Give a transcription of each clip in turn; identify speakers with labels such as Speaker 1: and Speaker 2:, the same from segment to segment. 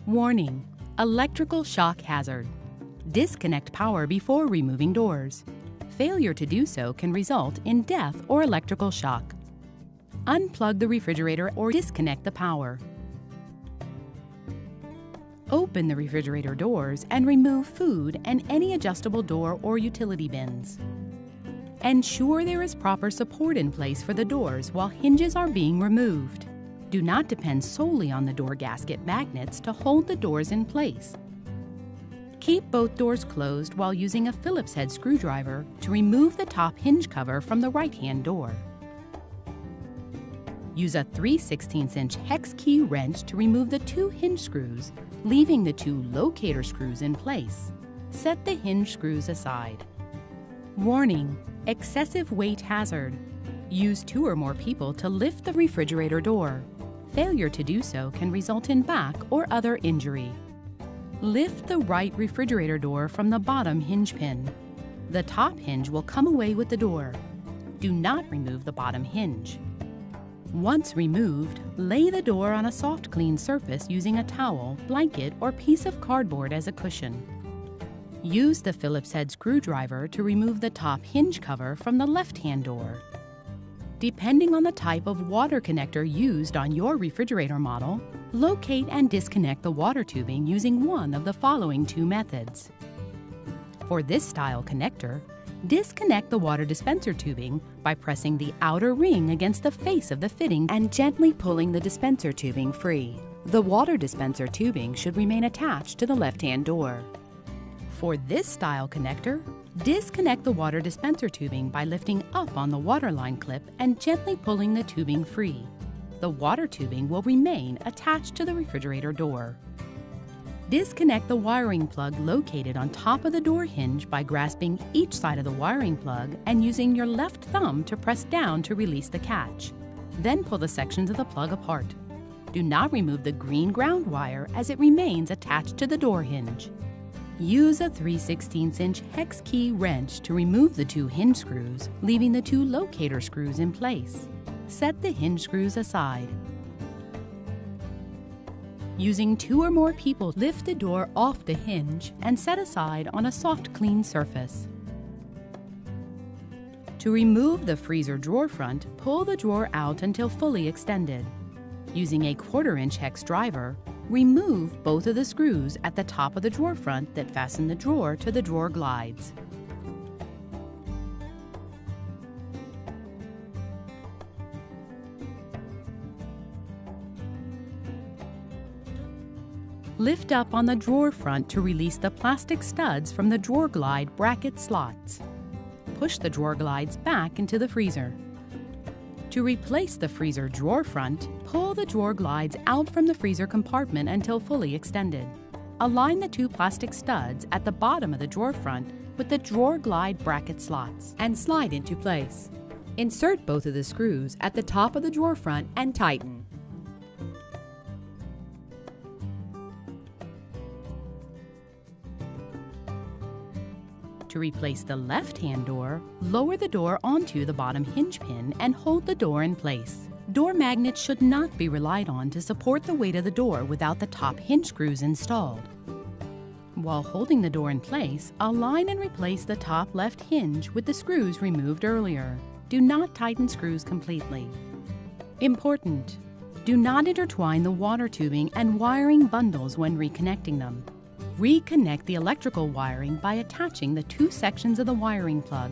Speaker 1: Warning: electrical shock hazard. Disconnect power before removing doors. Failure to do so can result in death or electrical shock. Unplug the refrigerator or disconnect the power. Open the refrigerator doors and remove food and any adjustable door or utility bins. Ensure there is proper support in place for the doors while hinges are being removed. Do not depend solely on the door gasket magnets to hold the doors in place. Keep both doors closed while using a Phillips head screwdriver to remove the top hinge cover from the right-hand door. Use a 3/16" hex key wrench to remove the 2 hinge screws, leaving the 2 locator screws in place. Set the hinge screws aside. Warning: excessive weight hazard. Use 2 or more people to lift the refrigerator door. Failure to do so can result in back or other injury. Lift the right refrigerator door from the bottom hinge pin. The top hinge will come away with the door. Do not remove the bottom hinge. Once removed, lay the door on a soft, clean surface using a towel, blanket, or piece of cardboard as a cushion. Use the Phillips head screwdriver to remove the top hinge cover from the left-hand door. Depending on the type of water connector used on your refrigerator model, locate and disconnect the water tubing using one of the following 2 methods. For this style connector, disconnect the water dispenser tubing by pressing the outer ring against the face of the fitting and gently pulling the dispenser tubing free. The water dispenser tubing should remain attached to the left-hand door. For this style connector, disconnect the water dispenser tubing by lifting up on the waterline clip and gently pulling the tubing free. The water tubing will remain attached to the refrigerator door. Disconnect the wiring plug located on top of the door hinge by grasping each side of the wiring plug and using your left thumb to press down to release the catch. Then pull the sections of the plug apart. Do not remove the green ground wire as it remains attached to the door hinge. Use a 3/16" hex key wrench to remove the 2 hinge screws, leaving the 2 locator screws in place. Set the hinge screws aside. Using 2 or more people, lift the door off the hinge and set aside on a soft, clean surface. To remove the freezer drawer front, pull the drawer out until fully extended. Using a 1/4" hex driver, remove both of the screws at the top of the drawer front that fasten the drawer to the drawer glides. Lift up on the drawer front to release the plastic studs from the drawer glide bracket slots. Push the drawer glides back into the freezer. To replace the freezer drawer front, pull the drawer glides out from the freezer compartment until fully extended. Align the 2 plastic studs at the bottom of the drawer front with the drawer glide bracket slots and slide into place. Insert both of the screws at the top of the drawer front and tighten. To replace the left-hand door, lower the door onto the bottom hinge pin and hold the door in place. Door magnets should not be relied on to support the weight of the door without the top hinge screws installed. While holding the door in place, align and replace the top left hinge with the screws removed earlier. Do not tighten screws completely. Important: do not intertwine the water tubing and wiring bundles when reconnecting them. Reconnect the electrical wiring by attaching the 2 sections of the wiring plug.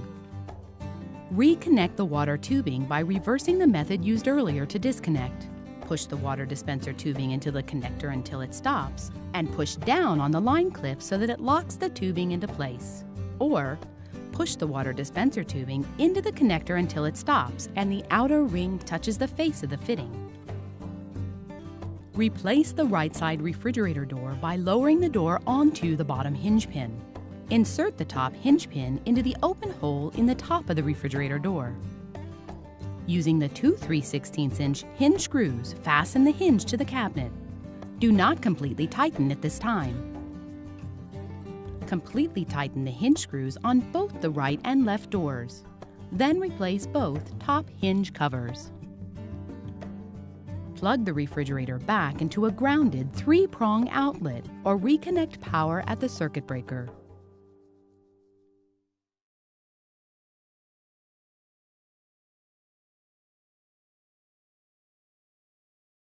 Speaker 1: Reconnect the water tubing by reversing the method used earlier to disconnect. Push the water dispenser tubing into the connector until it stops, and push down on the line clip so that it locks the tubing into place. Or, push the water dispenser tubing into the connector until it stops and the outer ring touches the face of the fitting. Replace the right side refrigerator door by lowering the door onto the bottom hinge pin. Insert the top hinge pin into the open hole in the top of the refrigerator door. Using the 2 3/16" hinge screws, fasten the hinge to the cabinet. Do not completely tighten at this time. Completely tighten the hinge screws on both the right and left doors. Then replace both top hinge covers. Plug the refrigerator back into a grounded 3-prong outlet or reconnect power at the circuit breaker.